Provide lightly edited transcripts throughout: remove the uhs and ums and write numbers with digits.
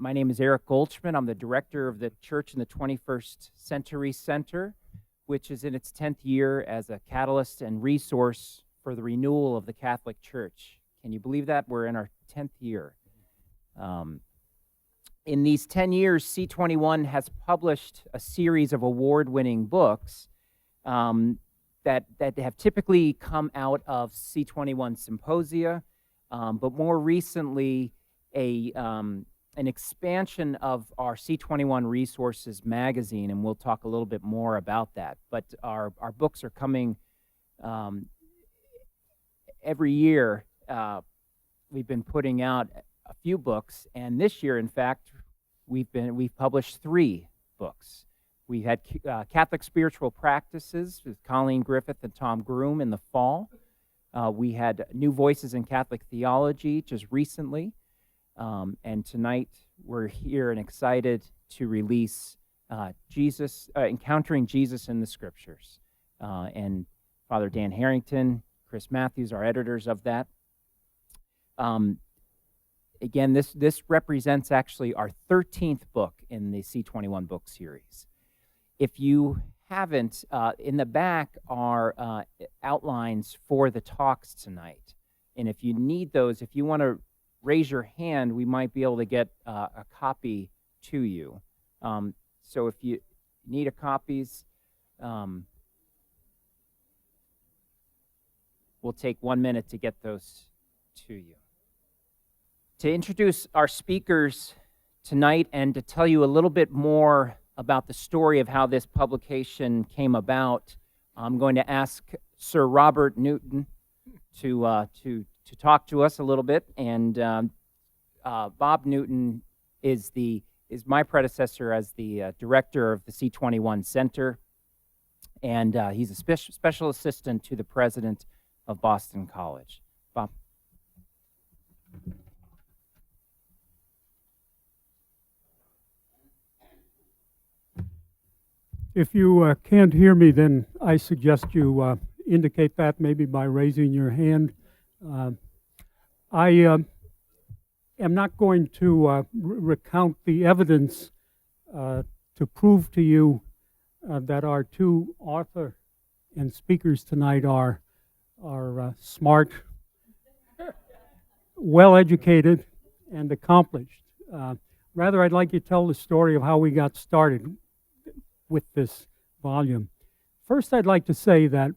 My name is Eric Goldschmidt. I'm the director of the Church in the 21st Century Center, which is in its 10th year as a catalyst and resource for the renewal of the Catholic Church. Can you believe that? We're in our 10th year. In these 10 years, C21 has published a series of award-winning books that have typically come out of C21 symposia, but more recently, an expansion of our C21 Resources magazine, and we'll talk a little bit more about that. But our books are coming every year. We've been putting out a few books, and this year, in fact, we've published 3 books. We had Catholic Spiritual Practices with Colleen Griffith and Tom Groom in the fall. We had New Voices in Catholic Theology just recently. And tonight we're here and excited to release Encountering Jesus in the Scriptures. And Father Dan Harrington, Chris Matthews, our editors of that. Again, this represents actually our 13th book in the C21 book series. If you haven't, in the back are outlines for the talks tonight. And if you need those, if you want to raise your hand, we might be able to get a copy to you. So if you need a copies, we'll take 1 minute to get those to you. To introduce our speakers tonight and to tell you a little bit more about the story of how this publication came about, I'm going to ask Sir Robert Newton to talk to us a little bit. And Bob Newton is my predecessor as the director of the C21 Center, and he's a special assistant to the president of Boston College. Bob. If you can't hear me, then I suggest you indicate that maybe by raising your hand. I am not going to recount the evidence to prove to you that our 2 author and speakers tonight are smart, well-educated, and accomplished. Rather, I'd like you to tell the story of how we got started with this volume. First, I'd like to say that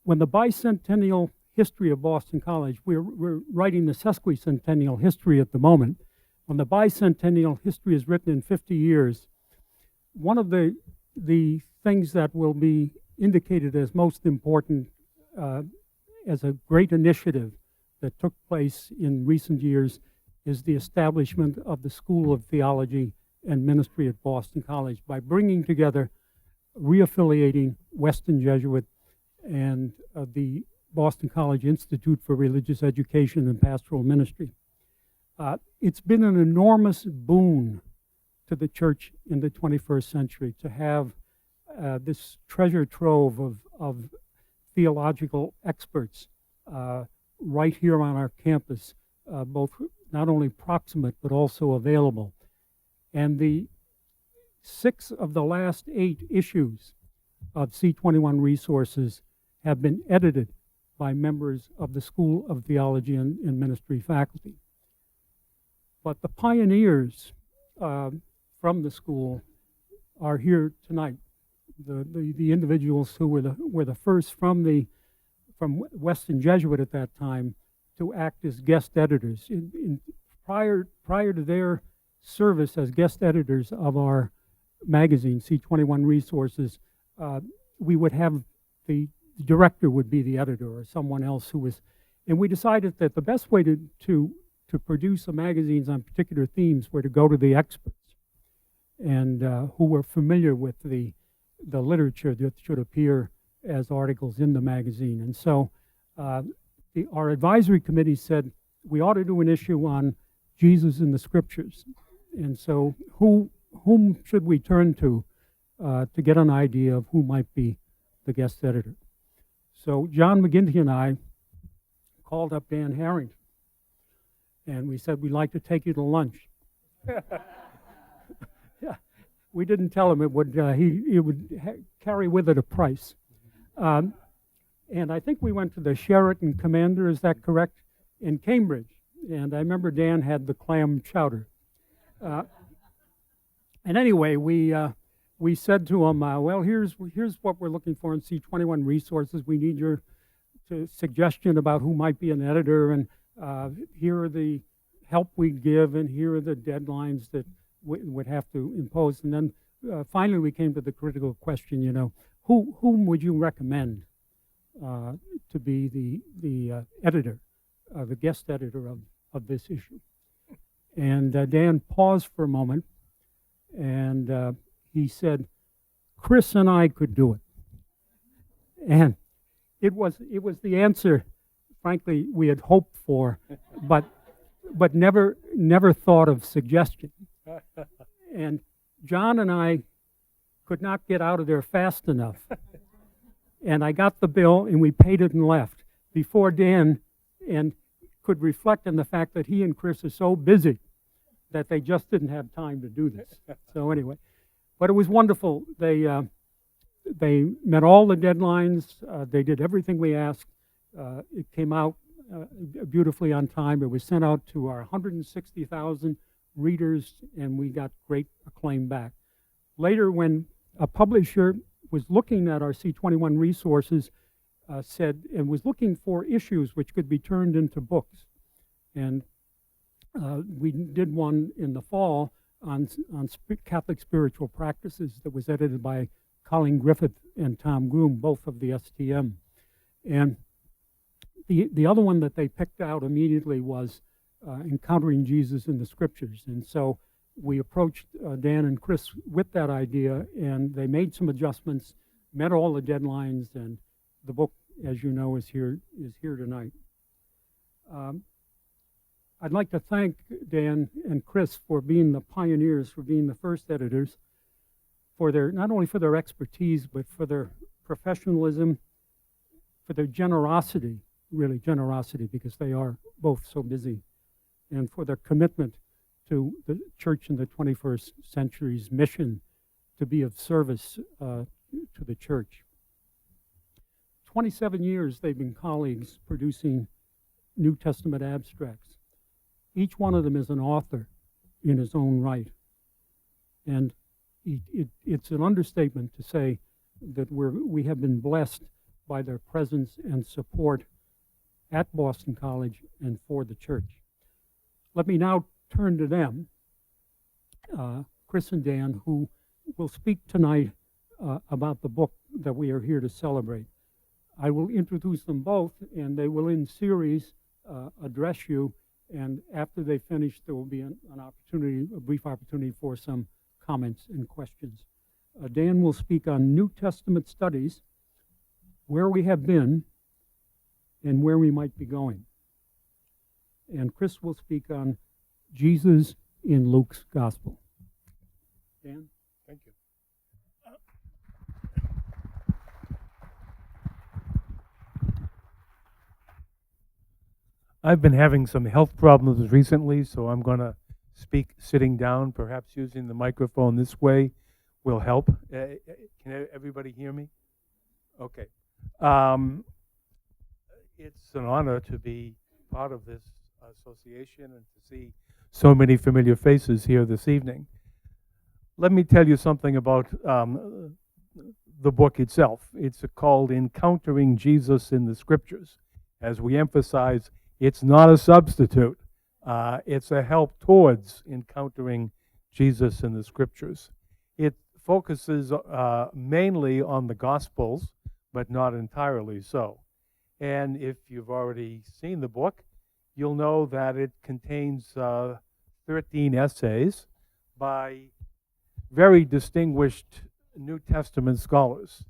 when the bicentennial history of Boston College, we're writing the sesquicentennial history at the moment. When the bicentennial history is written in 50 years, one of the things that will be indicated as most important as a great initiative that took place in recent years is the establishment of the School of Theology and Ministry at Boston College by bringing together, reaffiliating Weston Jesuit and the Boston College Institute for Religious Education and Pastoral Ministry. It's been an enormous boon to the church in the 21st century to have this treasure trove of theological experts right here on our campus, both not only proximate but also available. And the 6 of the last 8 issues of C21 Resources have been edited by members of the School of Theology and Ministry faculty. But the pioneers from the school are here tonight. The individuals who were the first from Weston Jesuit at that time to act as guest editors. Prior to their service as guest editors of our magazine, C21 Resources, we would have the director would be the editor or someone else who was, and we decided that the best way to produce a magazines on particular themes were to go to the experts and who were familiar with the literature that should appear as articles in the magazine. And so our advisory committee said we ought to do an issue on Jesus in the Scriptures. And so whom should we turn to get an idea of who might be the guest editor? So John McGinty and I called up Dan Harrington, and we said, we'd like to take you to lunch Yeah, we didn't tell him it would. He would carry with it a price. And I think we went to the Sheraton Commander. Is that correct? In Cambridge. And I remember Dan had the clam chowder. And anyway, we said to him, well, here's what we're looking for in C21 resources. We need your suggestion about who might be an editor, and here are the help we give, and here are the deadlines that we would have to impose. And then finally we came to the critical question, whom would you recommend to be the editor, the guest editor of this issue? And Dan paused for a moment, and he said, Chris and I could do it. And it was the answer, frankly, we had hoped for, but never thought of suggestion. And John and I could not get out of there fast enough. And I got the bill, and we paid it and left before Dan and could reflect on the fact that he and Chris are so busy that they just didn't have time to do this. So anyway, but it was wonderful. They met all the deadlines. They did everything we asked. It came out beautifully on time. It was sent out to our 160,000 readers, and we got great acclaim back. Later, when a publisher was looking at our C21 resources, said, and was looking for issues which could be turned into books. And we did one in the fall on Catholic spiritual practices that was edited by Colin Griffith and Tom Groom, both of the STM. And the other one that they picked out immediately was Encountering Jesus in the Scriptures. And so we approached Dan and Chris with that idea, and they made some adjustments, met all the deadlines, and the book, as you know, is here tonight. I'd like to thank Dan and Chris for being the pioneers, for being the first editors, for their, not only for their expertise, but for their professionalism, for their generosity, really generosity, because they are both so busy, and for their commitment to the church in the 21st century's mission to be of service to the church. 27 years they've been colleagues producing New Testament abstracts. Each one of them is an author in his own right. And it's an understatement to say that we have been blessed by their presence and support at Boston College and for the church. Let me now turn to them, Chris and Dan, who will speak tonight about the book that we are here to celebrate. I will introduce them both, and they will in series address you, and after they finish, there will be a brief opportunity for some comments and questions. Dan will speak on New Testament studies, where we have been, and where we might be going. And Chris will speak on Jesus in Luke's Gospel. Dan? Thank you. I've been having some health problems recently, so I'm going to speak sitting down. Perhaps using the microphone this way will help. Can everybody hear me? Okay. It's an honor to be part of this association and to see so many familiar faces here this evening. Let me tell you something about the book itself. It's called Encountering Jesus in the Scriptures. As we emphasize, it's not a substitute. It's a help towards encountering Jesus in the Scriptures. It focuses mainly on the Gospels, but not entirely so. And if you've already seen the book, you'll know that it contains 13 essays by very distinguished New Testament scholars.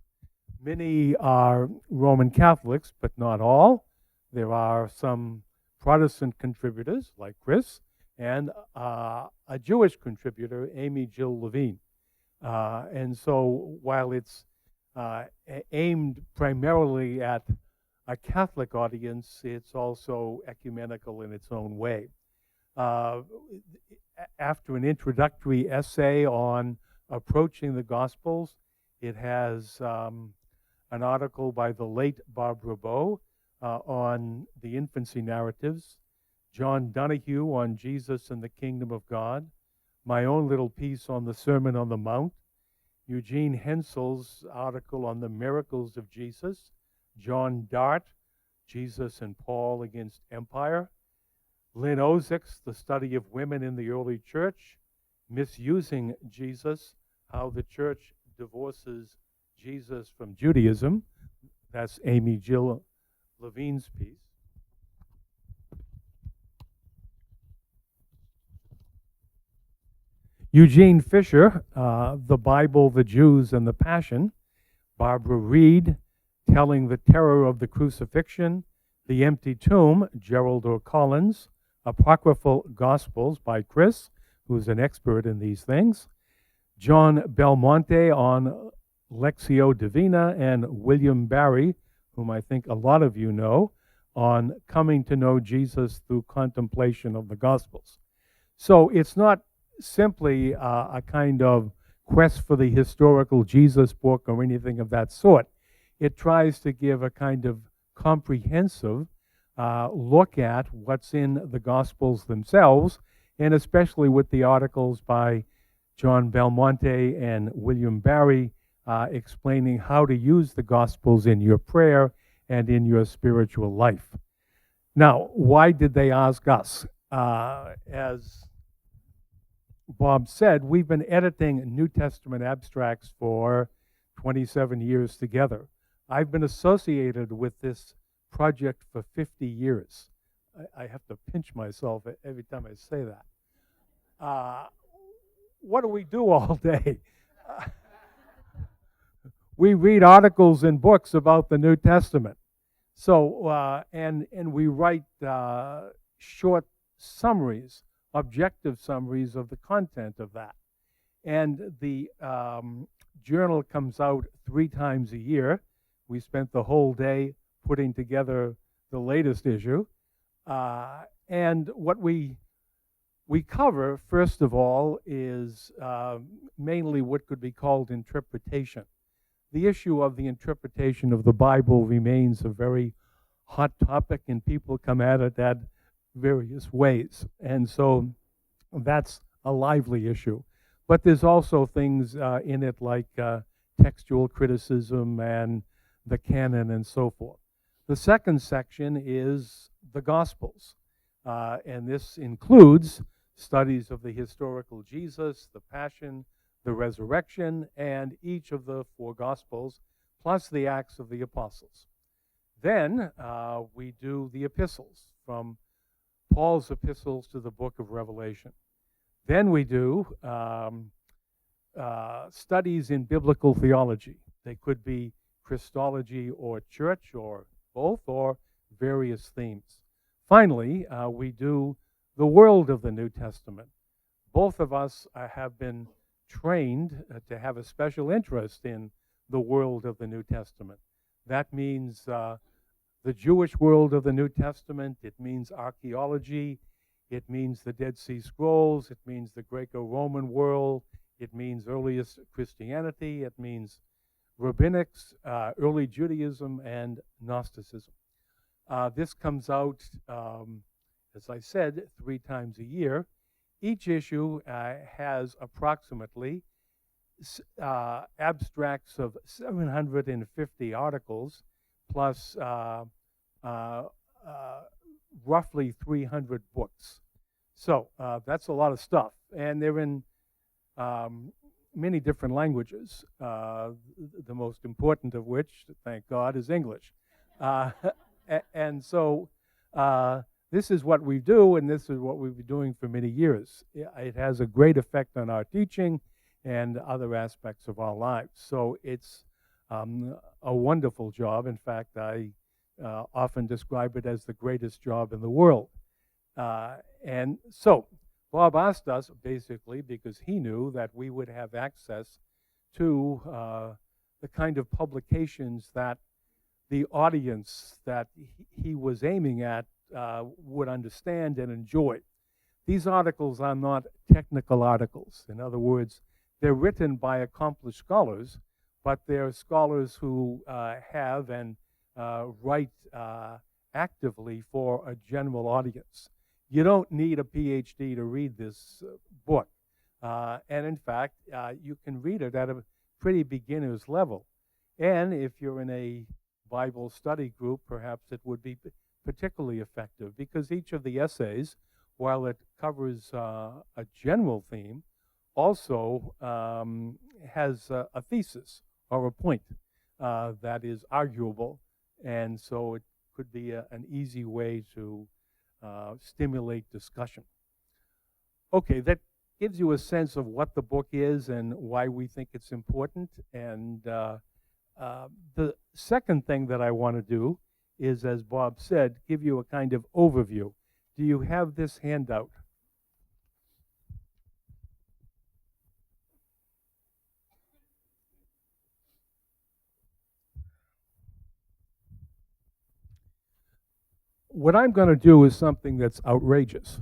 Many are Roman Catholics, but not all. There are some Protestant contributors, like Chris, and a Jewish contributor, Amy Jill Levine. And so while it's aimed primarily at a Catholic audience, it's also ecumenical in its own way. After an introductory essay on approaching the Gospels, it has an article by the late Barbara Bow on the infancy narratives, John Donahue on Jesus and the Kingdom of God, my own little piece on the Sermon on the Mount, Eugene Hensel's article on the miracles of Jesus, John Dart, Jesus and Paul Against Empire, Lynn Ozick's The Study of Women in the Early Church, Misusing Jesus, How the Church Divorces Jesus from Judaism. That's Amy Jill Levine's piece. Eugene Fisher, The Bible, the Jews, and the Passion. Barbara Reed, Telling the Terror of the Crucifixion. The Empty Tomb, Gerald O'Collins. Apocryphal Gospels by Chris, who's an expert in these things. John Belmonte on Lectio Divina, and William Barry, whom I think a lot of you know, on Coming to Know Jesus Through Contemplation of the Gospels. So it's not simply a kind of quest for the historical Jesus book or anything of that sort. It tries to give a kind of comprehensive look at what's in the Gospels themselves, and especially with the articles by John Belmonte and William Barry explaining how to use the Gospels in your prayer and in your spiritual life. Now, why did they ask us? As Bob said, we've been editing New Testament abstracts for 27 years together. I've been associated with this project for 50 years. I have to pinch myself every time I say that. What do we do all day? We read articles and books about the New Testament. So, and we write short summaries, objective summaries of the content of that. And the journal comes out 3 times a year. We spent the whole day putting together the latest issue. And what we cover, first of all, is mainly what could be called interpretation. The issue of the interpretation of the Bible remains a very hot topic, and people come at it at various ways. And so that's a lively issue. But there's also things in it like textual criticism and the canon and so forth. The second section is the Gospels, and this includes studies of the historical Jesus, the Passion, the Resurrection, and each of the 4 Gospels, plus the Acts of the Apostles. Then we do the epistles, from Paul's epistles to the book of Revelation. Then we do studies in biblical theology. They could be Christology or church or both, or various themes. Finally, we do the world of the New Testament. Both of us have been trained to have a special interest in the world of the New Testament. That means the Jewish world of the New Testament. It means archaeology. It means the Dead Sea Scrolls. It means the Greco-Roman world. It means earliest Christianity. It means rabbinics, early Judaism, and Gnosticism. This comes out, as I said, 3 times a year. Each issue has approximately abstracts of 750 articles, plus roughly 300 books. So that's a lot of stuff. And they're in many different languages, the most important of which, thank God, is English. And so this is what we do, and this is what we've been doing for many years. It has a great effect on our teaching and other aspects of our lives. So it's a wonderful job. In fact, I often describe it as the greatest job in the world. And so Bob asked us, basically, because he knew that we would have access to the kind of publications that the audience that he was aiming at would understand and enjoy. these articles are not technical articles. In other words, they're written by accomplished scholars, but they're scholars who have and write actively for a general audience. You don't need a PhD to read this book. And in fact, you can read it at a pretty beginner's level. And if you're in a Bible study group, perhaps it would be particularly effective, because each of the essays, while it covers a general theme, also has a thesis or a point that is arguable. And so it could be an easy way to stimulate discussion. Okay, that gives you a sense of what the book is and why we think it's important. And the second thing that I want to do is, as Bob said, give you a kind of overview. Do you have this handout? What I'm going to do is something that's outrageous.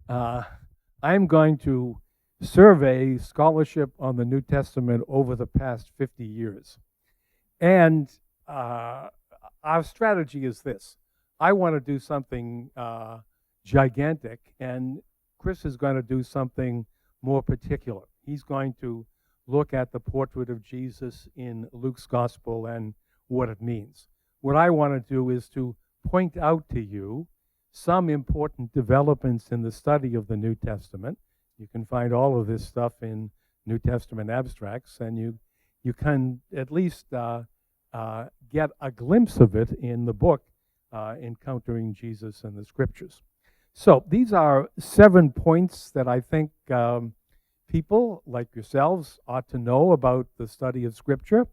I'm going to survey scholarship on the New Testament over the past 50 years. And our strategy is this. I want to do something gigantic, and Chris is going to do something more particular. He's going to look at the portrait of Jesus in Luke's gospel and what it means. What I want to do is to point out to you some important developments in the study of the New Testament. You can find all of this stuff in New Testament abstracts, and you can at least get a glimpse of it in the book, Encountering Jesus in the Scriptures. So these are 7 points that I think people like yourselves ought to know about the study of Scripture.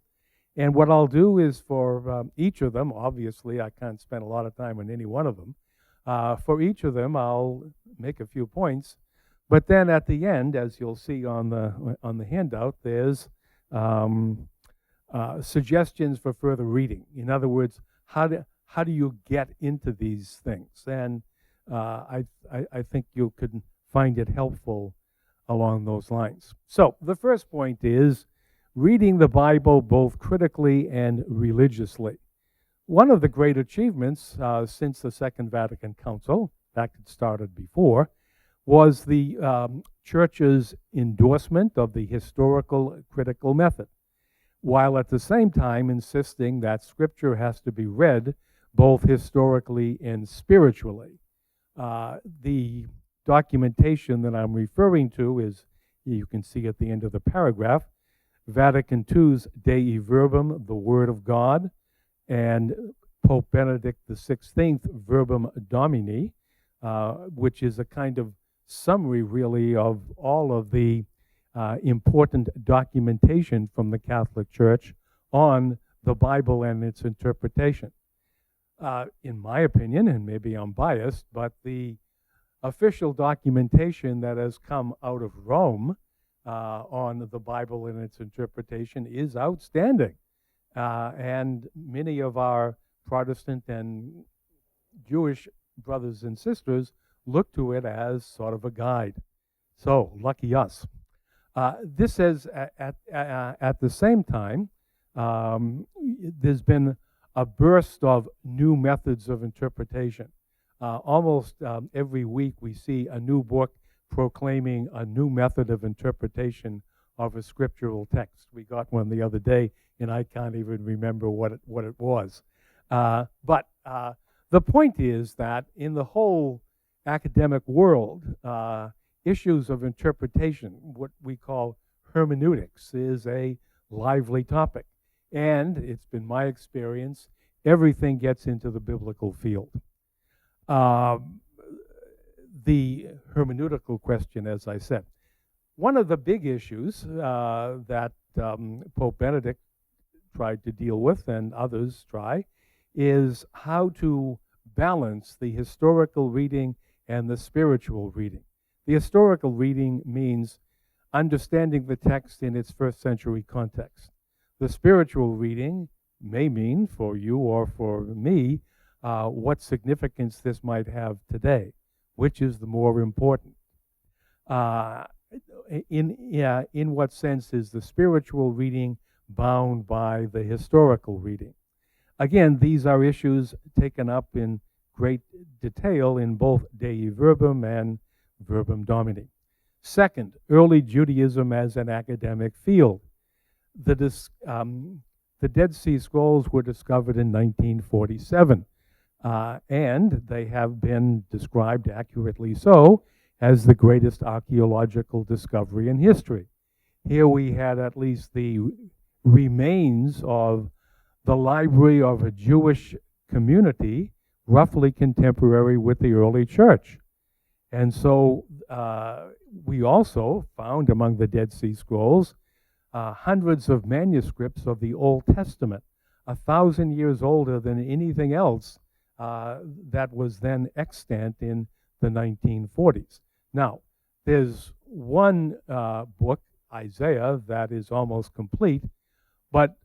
And what I'll do is for each of them, obviously I can't spend a lot of time on any one of them, for each of them I'll make a few points, but then at the end, as you'll see on the handout, there's suggestions for further reading. In other words, how do you get into these things? And I think you could find it helpful along those lines. So the first point is reading the Bible both critically and religiously. One of the great achievements since the Second Vatican Council, in fact it started before, was the Church's endorsement of the historical critical method, while at the same time insisting that Scripture has to be read both historically and spiritually. The documentation that I'm referring to is, you can see at the end of the paragraph, Vatican II's Dei Verbum, the Word of God, and Pope Benedict XVI Verbum Domini, which is a kind of summary, really, of all of the important documentation from the Catholic Church on the Bible and its interpretation. In my opinion, and maybe I'm biased, but the official documentation that has come out of Rome on the Bible and its interpretation is outstanding. And many of our Protestant and Jewish brothers and sisters look to it as sort of a guide. So, lucky us. This is, at the same time, there's been a burst of new methods of interpretation. Almost every week we see a new book proclaiming a new method of interpretation of a scriptural text. We got one the other day, and I can't even remember what it was. But the point is that in the whole academic world, issues of interpretation, what we call hermeneutics, is a lively topic. And it's been my experience, everything gets into the biblical field. The hermeneutical question, as I said. One of the big issues that Pope Benedict tried to deal with, and others try, is how to balance the historical reading and the spiritual reading. The historical reading means understanding the text in its first century context. The spiritual reading may mean, for you or for me, what significance this might have today, which is the more important. Uh, in what sense is the spiritual reading bound by the historical reading? Again, these are issues taken up in great detail in both Dei Verbum and Verbum Domini. Second, early Judaism as an academic field. The Dead Sea Scrolls were discovered in 1947, and they have been described accurately so as the greatest archaeological discovery in history. Here we had at least the remains of the library of a Jewish community roughly contemporary with the early church. And so we also found among the Dead Sea Scrolls hundreds of manuscripts of the Old Testament, 1,000 years older than anything else that was then extant in the 1940s. Now, there's one book, Isaiah, that is almost complete, but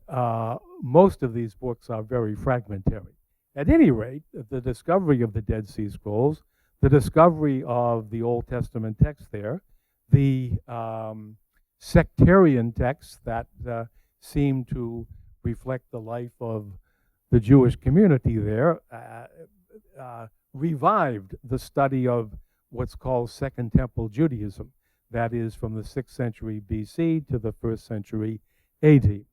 most of these books are very fragmentary. At any rate, the discovery of the Dead Sea Scrolls, the discovery of the Old Testament text there, the sectarian texts that seem to reflect the life of the Jewish community there, revived the study of what's called Second Temple Judaism, that is from the 6th century BC to the 1st century AD.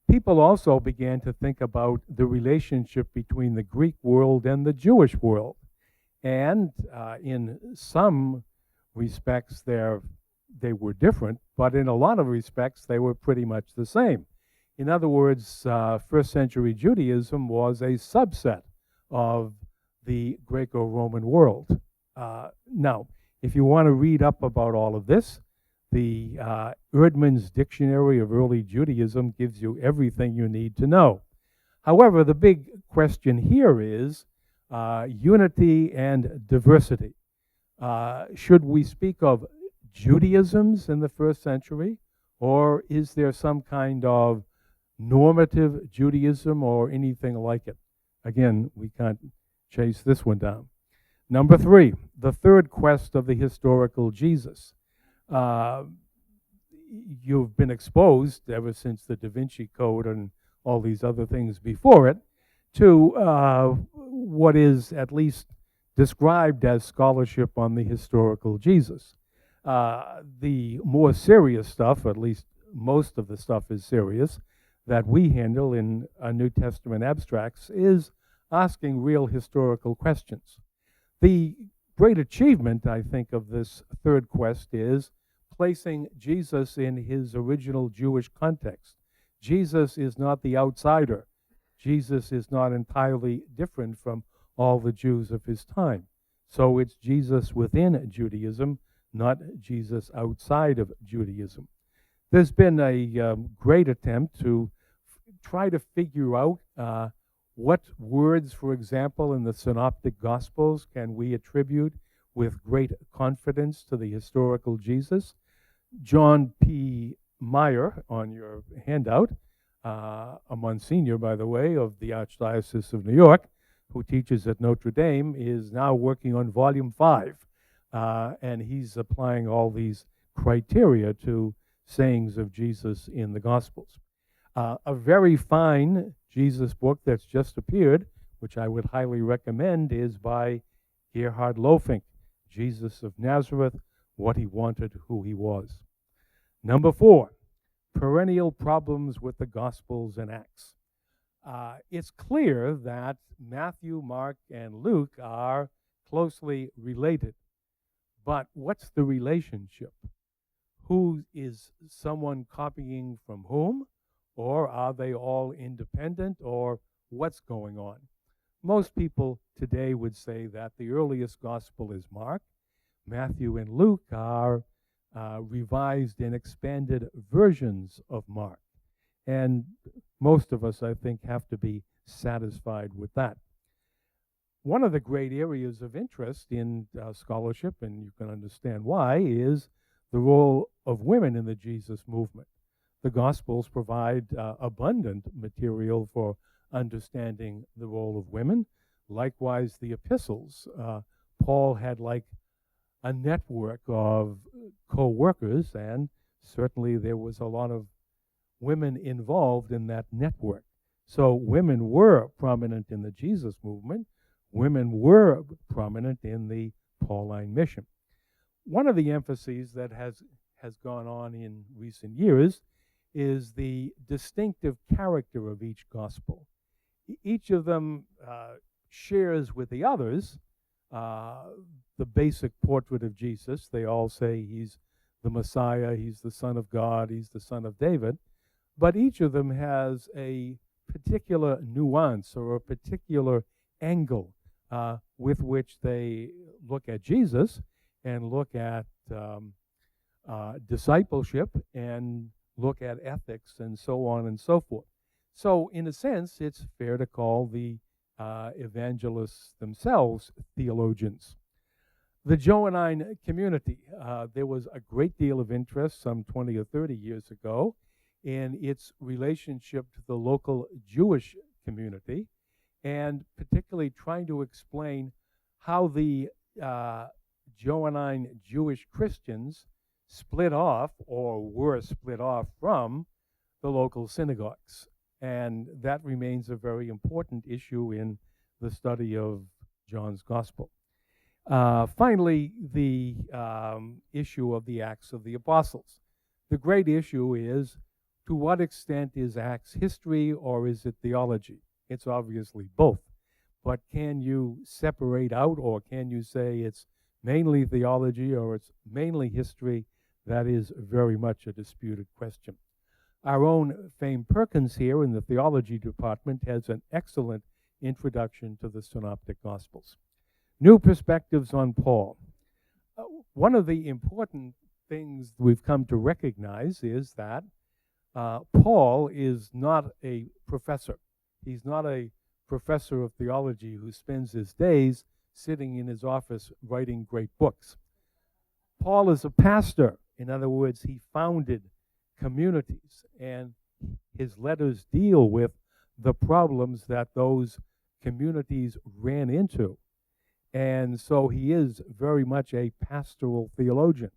People also began to think about the relationship between the Greek world and the Jewish world. And in some respects, they were different, but in a lot of respects, they were pretty much the same. In other words, 1st century Judaism was a subset of the Greco-Roman world. Now, if you want to read up about all of this, the Erdman's Dictionary of Early Judaism gives you everything you need to know. However, the big question here is unity and diversity. Should we speak of Judaisms in the 1st century, or is there some kind of normative Judaism or anything like it? Again, we can't chase this one down. Number 3, the third quest of the historical Jesus. You've been exposed ever since the Da Vinci Code and all these other things before it to what is at least described as scholarship on the historical Jesus. The more serious stuff, at least most of the stuff is serious, that we handle in New Testament abstracts is asking real historical questions. The great achievement, I think, of this third quest is placing Jesus in his original Jewish context. Jesus is not the outsider. Jesus is not entirely different from all the Jews of his time. So it's Jesus within Judaism, not Jesus outside of Judaism. There's been a great attempt to try to figure out what words, for example, in the Synoptic Gospels can we attribute with great confidence to the historical Jesus. John P. Meyer, on your handout, a Monsignor, by the way, of the Archdiocese of New York, who teaches at Notre Dame, is now working on Volume 5. And he's applying all these criteria to sayings of Jesus in the Gospels. A very fine Jesus book that's just appeared, which I would highly recommend, is by Gerhard Lofink, Jesus of Nazareth, What He Wanted, Who He Was. Number 4, perennial problems with the Gospels and Acts. It's clear that Matthew, Mark, and Luke are closely related. But what's the relationship? Who is someone copying from whom? Or are they all independent? Or what's going on? Most people today would say that the earliest gospel is Mark. Matthew and Luke are revised and expanded versions of Mark. And most of us, I think, have to be satisfied with that. One of the great areas of interest in scholarship, and you can understand why, is the role of women in the Jesus movement. The Gospels provide abundant material for understanding the role of women. Likewise, the epistles. Paul had like a network of co-workers, and certainly there was a lot of women involved in that network. So women were prominent in the Jesus movement. Women were prominent in the Pauline mission. One of the emphases that has gone on in recent years is the distinctive character of each gospel. Each of them shares with the others the basic portrait of Jesus. They all say he's the Messiah, he's the Son of God, he's the Son of David. But each of them has a particular nuance or a particular angle with which they look at Jesus and look at discipleship and look at ethics and so on and so forth. So in a sense, it's fair to call the evangelists themselves theologians. The Johannine community, there was a great deal of interest some 20 or 30 years ago in its relationship to the local Jewish community, and particularly trying to explain how the Johannine Jewish Christians split off or were split off from the local synagogues. And that remains a very important issue in the study of John's Gospel. Finally, the issue of the Acts of the Apostles. The great issue is, to what extent is Acts history or is it theology? It's obviously both. But can you separate out, or can you say it's mainly theology or it's mainly history? That is very much a disputed question. Our own Fame Perkins here in the theology department has an excellent introduction to the Synoptic Gospels. New perspectives on Paul. One of the important things we've come to recognize is that Paul is not a professor. He's not a professor of theology who spends his days sitting in his office writing great books. Paul is a pastor. In other words, he founded communities, and his letters deal with the problems that those communities ran into. And so he is very much a pastoral theologian.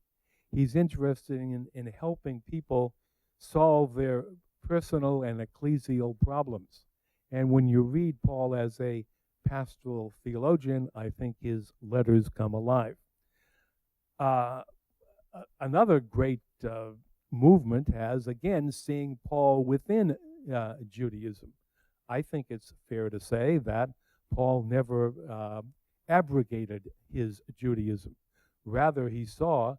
He's interested in helping people solve their personal and ecclesial problems. And when you read Paul as a pastoral theologian, I think his letters come alive. Another great movement has, again, seeing Paul within Judaism. I think it's fair to say that Paul never abrogated his Judaism. Rather, he saw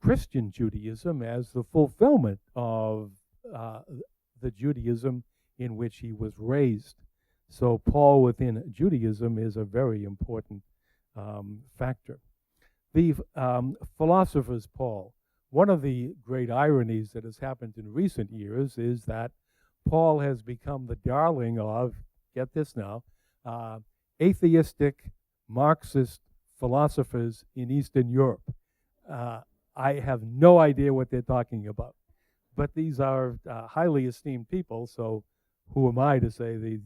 Christian Judaism as the fulfillment of the Judaism in which he was raised. So Paul within Judaism is a very important factor. The philosopher's Paul. One of the great ironies that has happened in recent years is that Paul has become the darling of, get this now, atheistic Marxist philosophers in Eastern Europe. I have no idea what they're talking about, but these are highly esteemed people, so who am I to say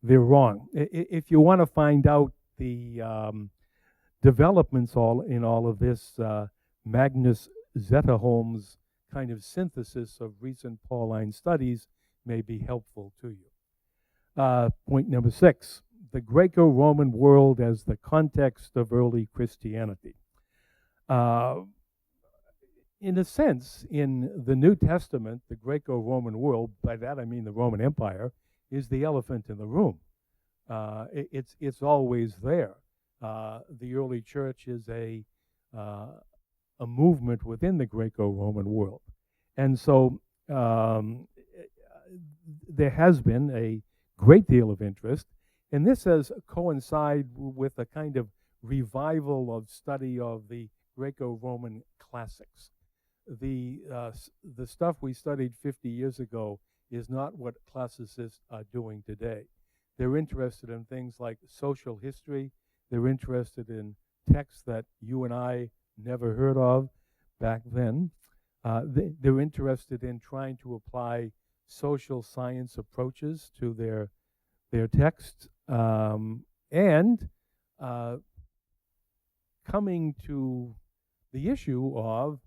they're wrong? If you want to find out the developments in all of this, Magnus Zetterholm's kind of synthesis of recent Pauline studies may be helpful to you. Point number 6, the Greco-Roman world as the context of early Christianity. In a sense, in the New Testament, the Greco-Roman world, by that I mean the Roman Empire, is the elephant in the room. It's always there. The early church is a movement within the Greco-Roman world. And so there has been a great deal of interest, and this has coincided with a kind of revival of study of the Greco-Roman classics. The stuff we studied 50 years ago is not what classicists are doing today. They're interested in things like social history. They're interested in texts that you and I never heard of back then. They're interested in trying to apply social science approaches to their texts, and coming to the issue of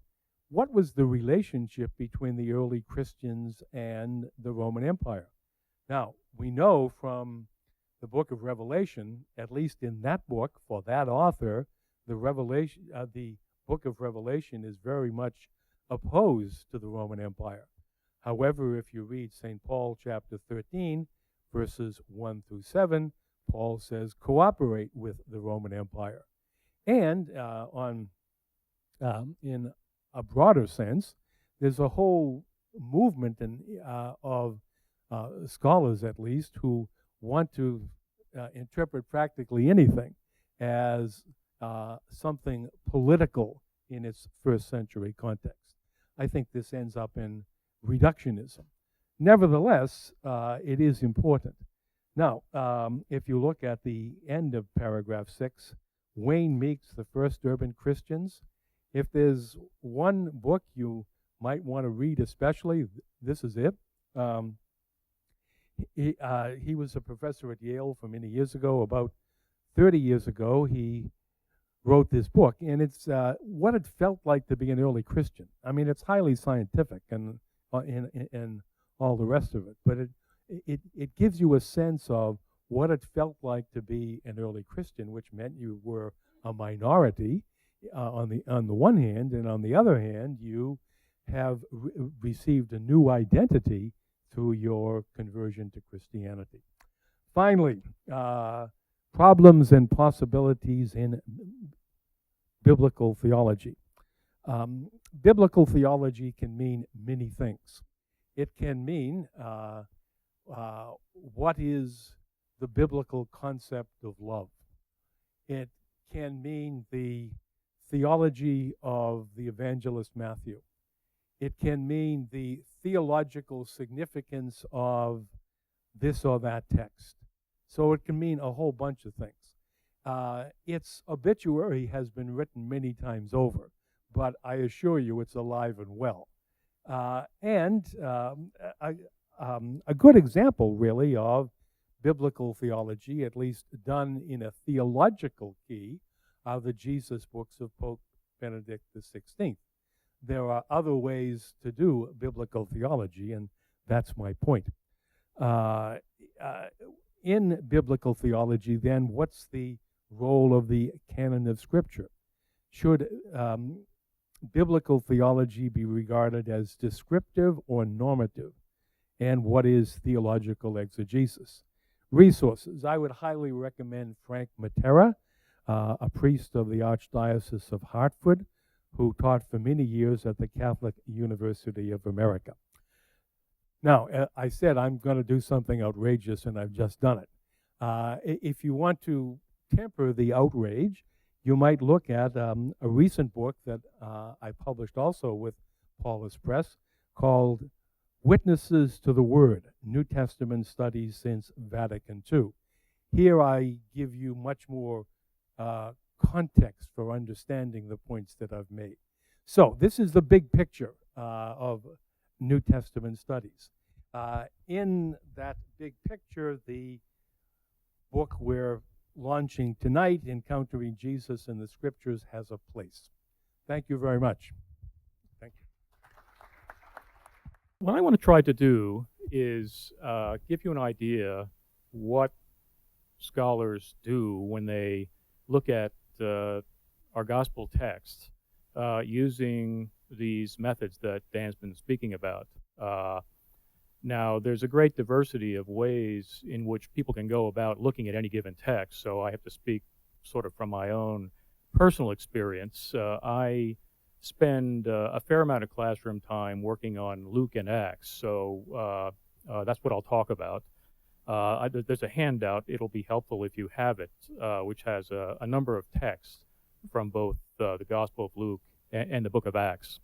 what was the relationship between the early Christians and the Roman Empire. Now, we know from the book of Revelation, at least in that book, for that author, the book of Revelation is very much opposed to the Roman Empire. However, if you read St. Paul chapter 13, verses 1 through 7, Paul says, cooperate with the Roman Empire. And in a broader sense, there's a whole movement of scholars, at least, who want to interpret practically anything as something political in its first century context. I think this ends up in reductionism. Nevertheless, it is important. Now, if you look at the end of paragraph 6, Wayne Meeks, The First Urban Christians, if there's one book you might want to read especially, this is it. He was a professor at Yale for many years ago. About 30 years ago, he wrote this book, and it's what it felt like to be an early Christian. I mean, it's highly scientific and all the rest of it, but it gives you a sense of what it felt like to be an early Christian, which meant you were a minority on the one hand, and on the other hand, you have received a new identity through your conversion to Christianity. Finally, problems and possibilities in biblical theology. Biblical theology can mean many things. It can mean what is the biblical concept of love. It can mean the theology of the evangelist Matthew. It can mean the theological significance of this or that text. So it can mean a whole bunch of things. Its obituary has been written many times over, but I assure you it's alive and well. And a good example, really, of biblical theology, at least done in a theological key, are the Jesus books of Pope Benedict XVI. There are other ways to do biblical theology, and that's my point. In biblical theology, then, what's the role of the canon of Scripture? Should biblical theology be regarded as descriptive or normative? And what is theological exegesis? Resources. I would highly recommend Frank Matera, a priest of the Archdiocese of Hartford, who taught for many years at the Catholic University of America. Now, I said I'm going to do something outrageous, and I've just done it. If you want to temper the outrage, you might look at a recent book that I published also with Paulist Press called Witnesses to the Word, New Testament Studies Since Vatican II. Here I give you much more context for understanding the points that I've made. So this is the big picture of New Testament studies. In that big picture, the book we're launching tonight, Encountering Jesus in the Scriptures, has a place. Thank you very much. Thank you. What I want to try to do is give you an idea what scholars do when they look at our gospel text using these methods that Dan's been speaking about. Now, there's a great diversity of ways in which people can go about looking at any given text, so I have to speak sort of from my own personal experience. I spend a fair amount of classroom time working on Luke and Acts, so that's what I'll talk about. There's a handout. It'll be helpful if you have it, which has a number of texts from both the Gospel of Luke and the book of Acts.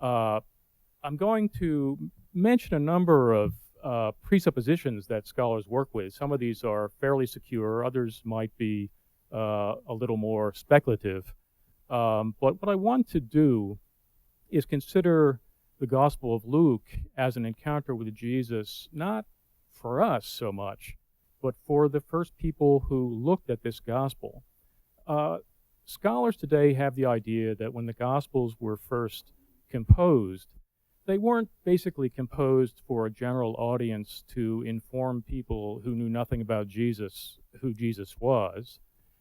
I'm going to mention a number of presuppositions that scholars work with. Some of these are fairly secure. Others might be a little more speculative. But what I want to do is consider the Gospel of Luke as an encounter with Jesus, not for us so much, but for the first people who looked at this gospel. scholars today have the idea that when the Gospels were first composed, they weren't basically composed for a general audience to inform people who knew nothing about Jesus, who Jesus was.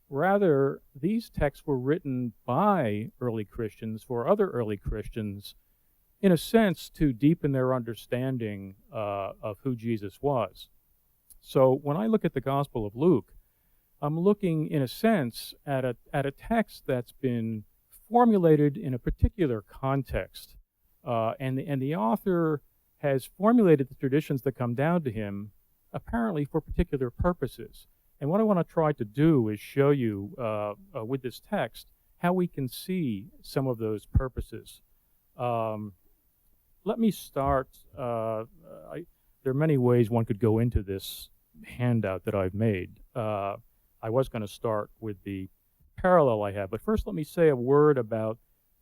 Rather, these texts were written by early Christians for other early Christians, in a sense, to deepen their understanding of who Jesus was. So when I look at the Gospel of Luke, I'm looking, in a sense, at a text that's been formulated in a particular context. And the author has formulated the traditions that come down to him, apparently for particular purposes. And what I want to try to do is show you, with this text, how we can see some of those purposes. Let me start. There are many ways one could go into this handout that I've made. I was going to start with the parallel I have, but first let me say a word about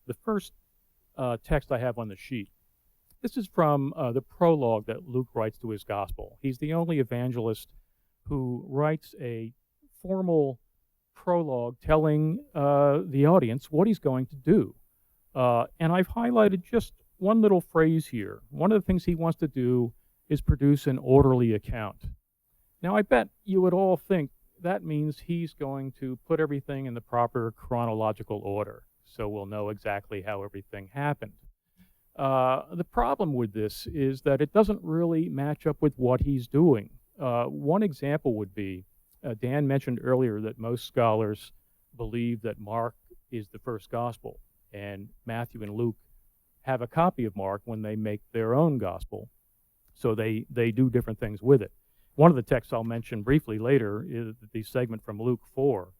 the first text I have on the sheet. This is from the prologue that Luke writes to his gospel. He's the only evangelist who writes a formal prologue telling the audience what he's going to do. And I've highlighted just one little phrase here. One of the things he wants to do is produce an orderly account. Now, I bet you would all think that means he's going to put everything in the proper chronological order, so we'll know exactly how everything happened. The problem with this is that it doesn't really match up with what he's doing. One example would be, Dan mentioned earlier that most scholars believe that Mark is the first gospel, and Matthew and Luke have a copy of Mark when they make their own gospel, so they do different things with it. One of the texts I'll mention briefly later is the segment from Luke 4.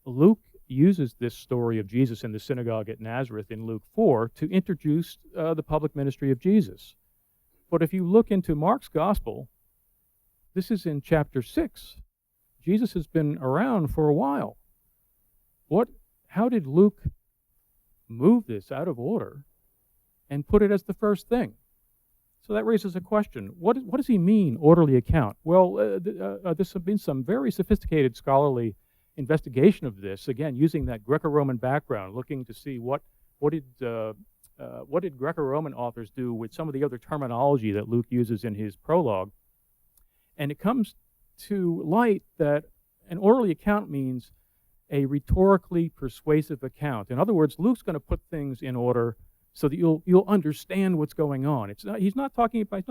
Luke uses this story of Jesus in the synagogue at Nazareth in Luke 4 to introduce the public ministry of Jesus. But if you look into Mark's gospel, this is in chapter 6. Jesus has been around for a while. How did Luke move this out of order and put it as the first thing? So that raises a question. What does he mean, orderly account? Well, there's been some very sophisticated scholarly investigation of this, again, using that Greco-Roman background, looking to see what did Greco-Roman authors do with some of the other terminology that Luke uses in his prologue. And it comes to light that an orderly account means a rhetorically persuasive account. In other words, Luke's going to put things in order so that you'll understand what's going on. He's not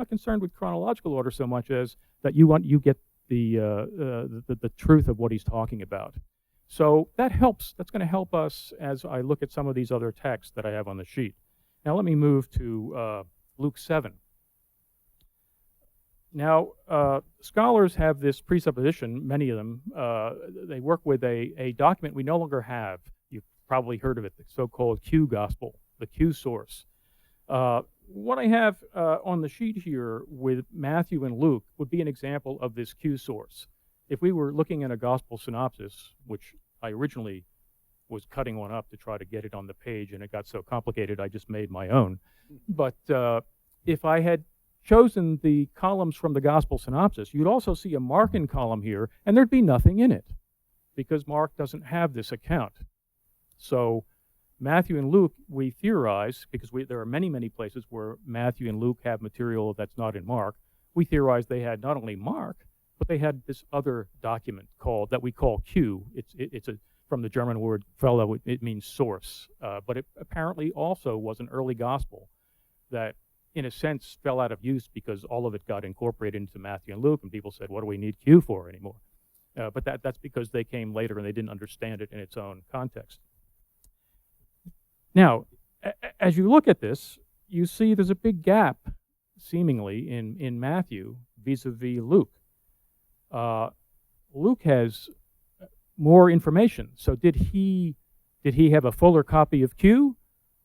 concerned with chronological order so much as that you get the truth of what he's talking about. So that helps. That's going to help us as I look at some of these other texts that I have on the sheet. Now let me move to Luke 7. Now, scholars have this presupposition, many of them. They work with a document we no longer have. You've probably heard of it, the so-called Q gospel, the Q source. What I have on the sheet here with Matthew and Luke would be an example of this Q source. If we were looking at a gospel synopsis, which I originally was cutting one up to try to get it on the page, and it got so complicated I just made my own. But if I had chosen the columns from the gospel synopsis, you'd also see a Markan column here, and there'd be nothing in it, because Mark doesn't have this account. So Matthew and Luke, we theorize, because there are many, many places where Matthew and Luke have material that's not in Mark, we theorize they had not only Mark, but they had this other document that we call Q. It's from the German word Quelle, it means source. But it apparently also was an early gospel that, in a sense, fell out of use because all of it got incorporated into Matthew and Luke, and people said, what do we need Q for anymore? But that's because they came later and they didn't understand it in its own context. Now, as you look at this, you see there's a big gap, seemingly, in Matthew vis-a-vis Luke. Luke has more information. So did he have a fuller copy of Q,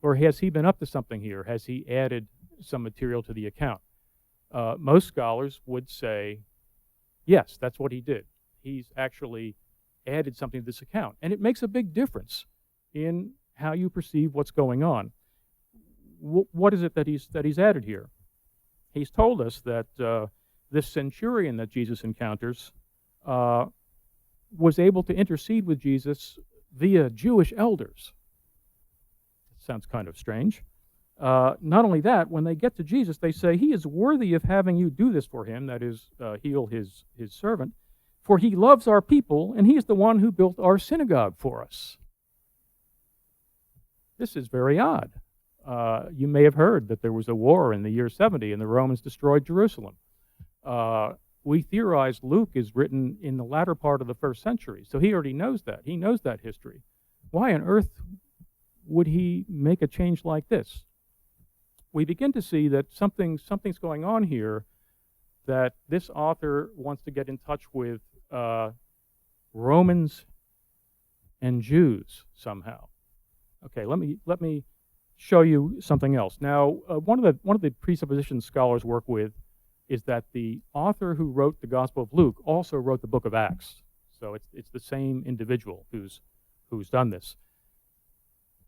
or has he been up to something here? Has he added some material to the account? Most scholars would say, yes, that's what he did. He's actually added something to this account. And it makes a big difference in how you perceive what's going on. What is it that he's added here? He's told us that this centurion that Jesus encounters was able to intercede with Jesus via Jewish elders. Sounds kind of strange. Not only that, when they get to Jesus, they say, he is worthy of having you do this for him, that is, heal his servant, for he loves our people, and he is the one who built our synagogue for us. This is very odd. You may have heard that there was a war in the year 70, and the Romans destroyed Jerusalem. We theorize Luke is written in the latter part of the 1st century, so he already knows that. He knows that history. Why on earth would he make a change like this? We begin to see that something's going on here, that this author wants to get in touch with Romans and Jews somehow. Okay, let me show you something else. Now, one of the presuppositions scholars work with is that the author who wrote the Gospel of Luke also wrote the book of Acts. So it's the same individual who's done this.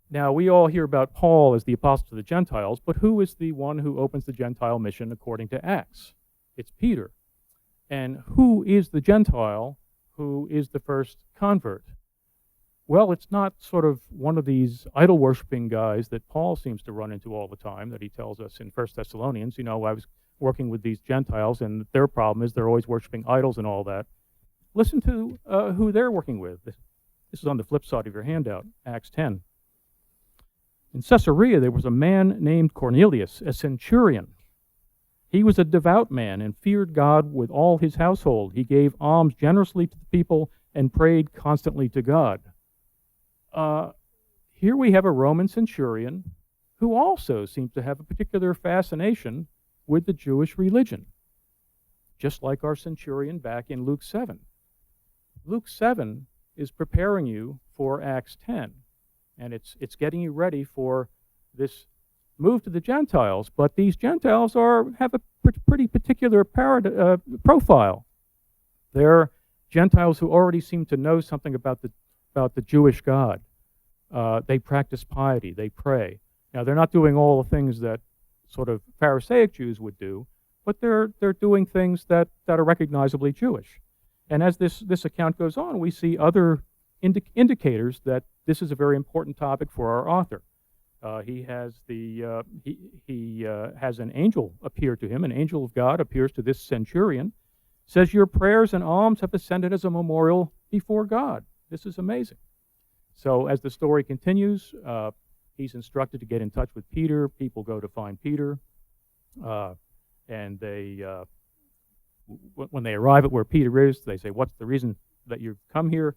Now, we all hear about Paul as the apostle to the Gentiles, but who is the one who opens the Gentile mission according to Acts? It's Peter. And who is the Gentile who is the first convert? Well, it's not sort of one of these idol-worshiping guys that Paul seems to run into all the time, that he tells us in 1 Thessalonians. You know, I was working with these Gentiles, and their problem is they're always worshiping idols and all that. Listen to who they're working with. This is on the flip side of your handout, Acts 10. In Caesarea, there was a man named Cornelius, a centurion. He was a devout man and feared God with all his household. He gave alms generously to the people and prayed constantly to God. Here we have a Roman centurion who also seems to have a particular fascination with the Jewish religion, just like our centurion back in Luke 7. Luke 7 is preparing you for Acts 10, and it's getting you ready for this move to the Gentiles. But these Gentiles have a pretty particular profile. They're Gentiles who already seem to know something about the Jewish God. They practice piety. They pray. Now, they're not doing all the things that sort of Pharisaic Jews would do, but they're doing things that are recognizably Jewish. And as this account goes on, we see other indicators that this is a very important topic for our author. He has has an angel appear to him. An angel of God appears to this centurion, says, "Your prayers and alms have ascended as a memorial before God." This is amazing. So as the story continues, he's instructed to get in touch with Peter. People go to find Peter, and when they arrive at where Peter is, they say, "What's the reason that you've come here?"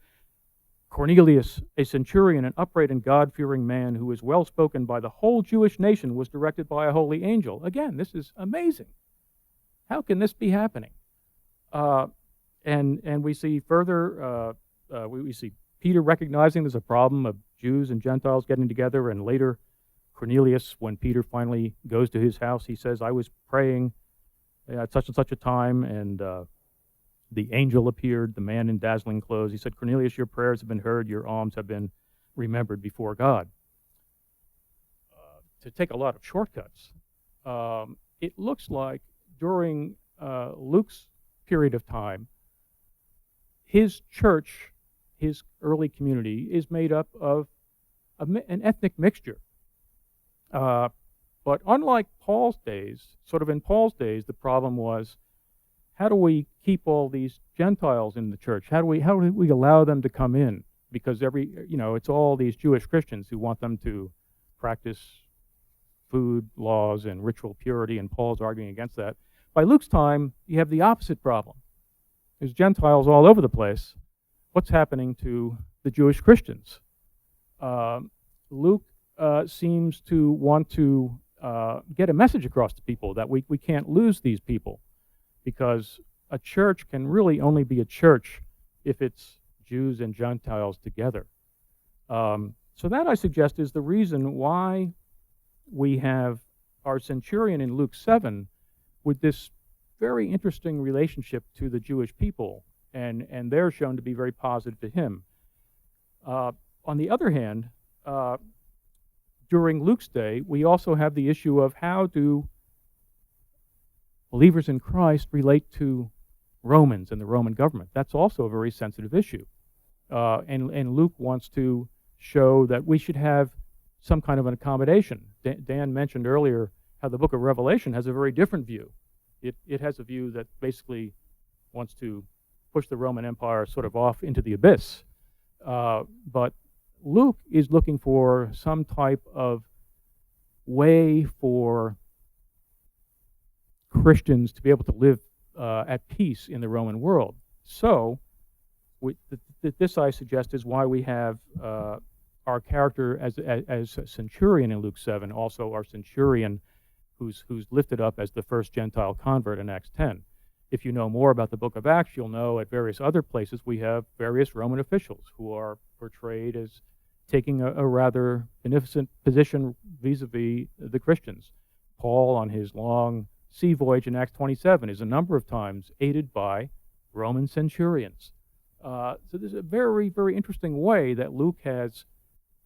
Cornelius, a centurion, an upright and God-fearing man who is well-spoken by the whole Jewish nation, was directed by a holy angel. Again, this is amazing. How can this be happening? And we see further, we see Peter recognizing there's a problem of Jews and Gentiles getting together, and later Cornelius, when Peter finally goes to his house, he says, "I was praying at such and such a time, and the angel appeared, the man in dazzling clothes. He said, 'Cornelius, your prayers have been heard, your alms have been remembered before God.'" To take a lot of shortcuts, it looks like during Luke's period of time, his church, his early community, is made up of an ethnic mixture. But unlike Paul's days, sort of in Paul's days, the problem was, how do we keep all these Gentiles in the church? How do we allow them to come in? Because it's all these Jewish Christians who want them to practice food laws and ritual purity, and Paul's arguing against that. By Luke's time, you have the opposite problem. There's Gentiles all over the place. What's happening to the Jewish Christians? Luke seems to want to get a message across to people that we can't lose these people, because a church can really only be a church if it's Jews and Gentiles together. So that, I suggest, is the reason why we have our centurion in Luke 7 with this very interesting relationship to the Jewish people, and they're shown to be very positive to him. On the other hand, during Luke's day, we also have the issue of how do believers in Christ relate to Romans and the Roman government. That's also a very sensitive issue. And Luke wants to show that we should have some kind of an accommodation. Dan mentioned earlier how the book of Revelation has a very different view. It has a view that basically wants to push the Roman Empire sort of off into the abyss. But Luke is looking for some type of way for Christians to be able to live at peace in the Roman world. So, this I suggest is why we have our character as a centurion in Luke 7, also our centurion who's lifted up as the first Gentile convert in Acts 10. If you know more about the book of Acts, you'll know at various other places we have various Roman officials who are portrayed as taking a rather beneficent position vis-a-vis the Christians. Paul, on his long sea voyage in Acts 27, is a number of times aided by Roman centurions. So there's a very, very interesting way that Luke has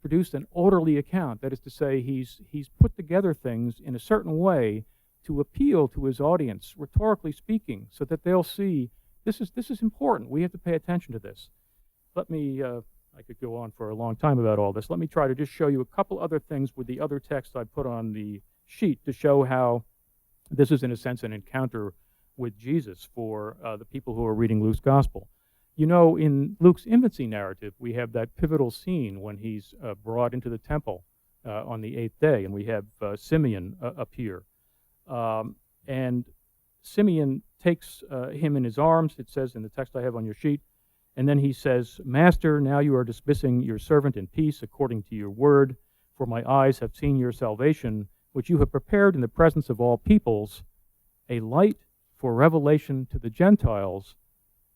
produced an orderly account. That is to say, he's put together things in a certain way to appeal to his audience, rhetorically speaking, so that they'll see this is important. We have to pay attention to this. Let me, I could go on for a long time about all this. Let me try to just show you a couple other things with the other text I put on the sheet to show how this is, in a sense, an encounter with Jesus for the people who are reading Luke's gospel. You know, in Luke's infancy narrative, we have that pivotal scene when he's brought into the temple on the 8th day, and we have Simeon appear. And Simeon takes him in his arms, it says in the text I have on your sheet, and then he says, "Master, now you are dismissing your servant in peace according to your word, for my eyes have seen your salvation, which you have prepared in the presence of all peoples, a light for revelation to the Gentiles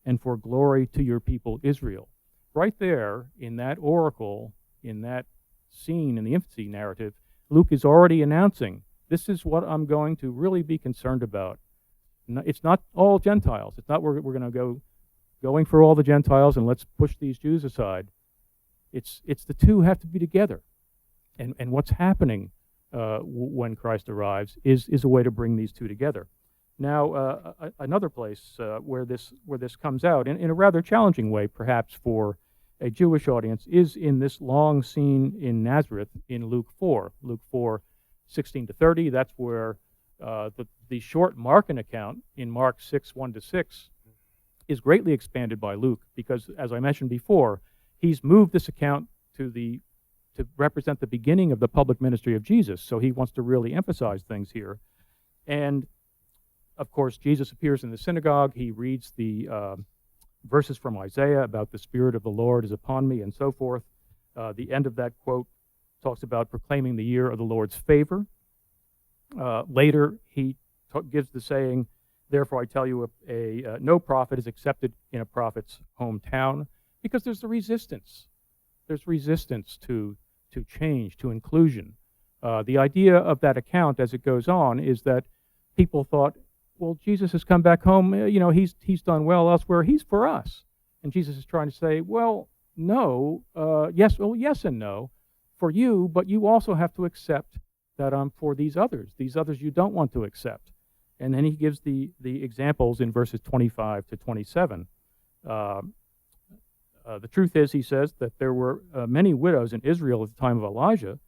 and for glory to your people Israel." Right there, in that oracle, in that scene in the infancy narrative, Luke is already announcing, this is what I'm going to really be concerned about. It's not all Gentiles. It's not we're going to going for all the Gentiles and let's push these Jews aside. It's the two have to be together. And what's happening when Christ arrives is a way to bring these two together. Now, another place where this comes out in a rather challenging way, perhaps for a Jewish audience, is in this long scene in Nazareth in Luke 4. Luke 4, 16 to 30. That's where the short Markan account in Mark 6, 1 to 6 is greatly expanded by Luke because, as I mentioned before, he's moved this account to represent the beginning of the public ministry of Jesus. So he wants to really emphasize things here. And of course, Jesus appears in the synagogue. He reads the verses from Isaiah about the Spirit of the Lord is upon me and so forth. The end of that quote talks about proclaiming the year of the Lord's favor. Later, he gives the saying, "Therefore I tell you, no prophet is accepted in a prophet's hometown," because there's the resistance. There's resistance to change, to inclusion. The idea of that account as it goes on is that people thought, well, Jesus has come back home. He's done well elsewhere. He's for us. And Jesus is trying to say, well, no, yes and no for you, but you also have to accept that I'm for these others you don't want to accept. And then he gives the examples in verses 25 to 27. The truth is, he says, that there were many widows in Israel at the time of Elijah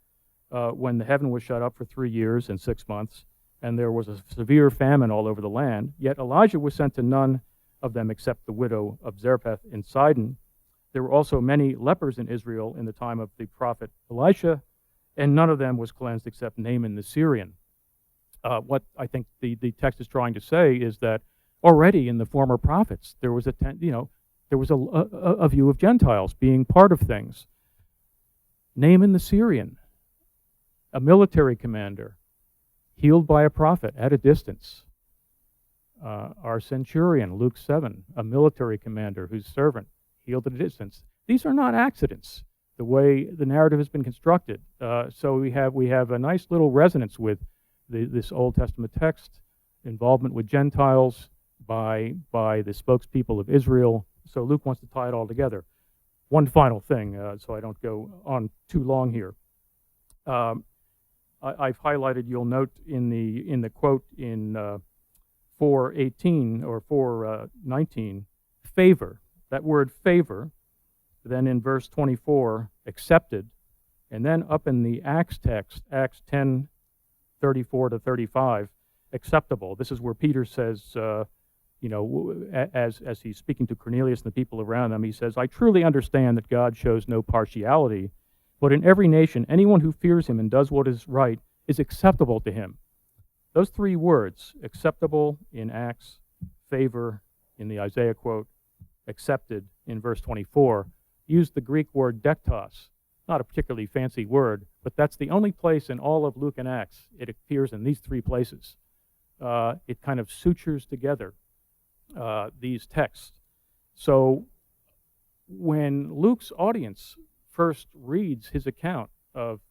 when the heaven was shut up for 3 years and 6 months, and there was a severe famine all over the land. Yet Elijah was sent to none of them except the widow of Zarephath in Sidon. There were also many lepers in Israel in the time of the prophet Elisha, and none of them was cleansed except Naaman the Syrian. What I think the text is trying to say is that already in the former prophets there was a view of Gentiles being part of things. Naaman the Syrian, a military commander, healed by a prophet at a distance. Our centurion, Luke 7, a military commander whose servant healed at a distance. These are not accidents, the way the narrative has been constructed. So we have a nice little resonance with this Old Testament text, involvement with Gentiles by the spokespeople of Israel. So Luke wants to tie it all together. One final thing, so I don't go on too long here. I've highlighted, you'll note in the quote in 4:18 or 4:19, favor. That word favor then in verse 24, accepted, and then up in the Acts text, Acts 10:34 to 35, acceptable. This is where Peter says, as he's speaking to Cornelius and the people around them, he says, I truly understand that God shows no partiality, but in every nation, anyone who fears him and does what is right is acceptable to him. Those three words, acceptable in Acts, favor in the Isaiah quote, accepted in verse 24, use the Greek word dektos. Not a particularly fancy word, but that's the only place in all of Luke and Acts it appears in these three places. It kind of sutures together these texts. So when Luke's audience first reads his account of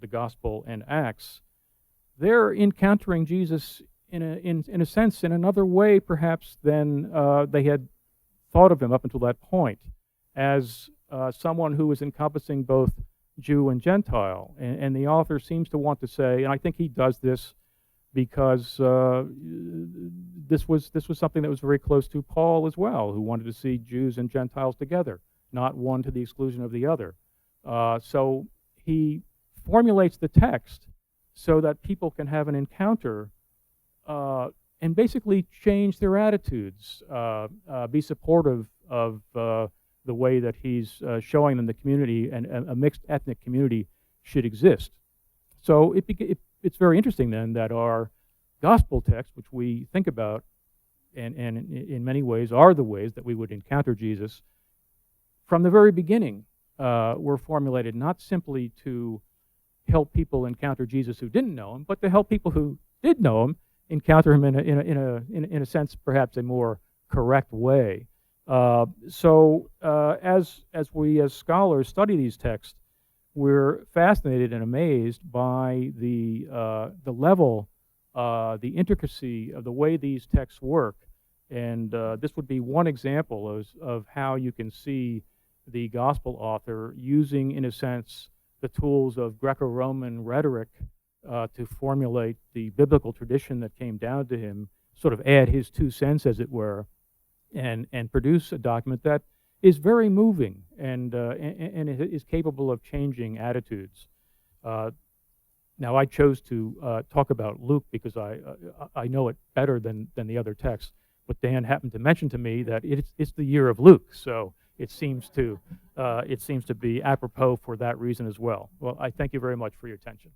the Gospel and Acts, they're encountering Jesus in a sense, in another way perhaps than they had thought of him up until that point, as someone who is encompassing both Jew and Gentile. And the author seems to want to say, and I think he does this because this was something that was very close to Paul as well, who wanted to see Jews and Gentiles together, not one to the exclusion of the other. So he formulates the text so that people can have an encounter and basically change their attitudes, be supportive of the way that he's showing them the community and a mixed ethnic community should exist. So it's very interesting then that our gospel text, which we think about and in many ways are the ways that we would encounter Jesus, from the very beginning were formulated not simply to help people encounter Jesus who didn't know him, but to help people who did know him encounter him in a sense, perhaps a more correct way. So as we as scholars study these texts, we're fascinated and amazed by the level, the intricacy of the way these texts work. And this would be one example of how you can see the gospel author using, in a sense, the tools of Greco-Roman rhetoric to formulate the biblical tradition that came down to him, sort of add his 2 cents, as it were, and produce a document that is very moving and is capable of changing attitudes. Now, I chose to talk about Luke because I know it better than the other texts, but Dan happened to mention to me that it's the year of Luke, so it seems to be apropos for that reason as well. Well, I thank you very much for your attention.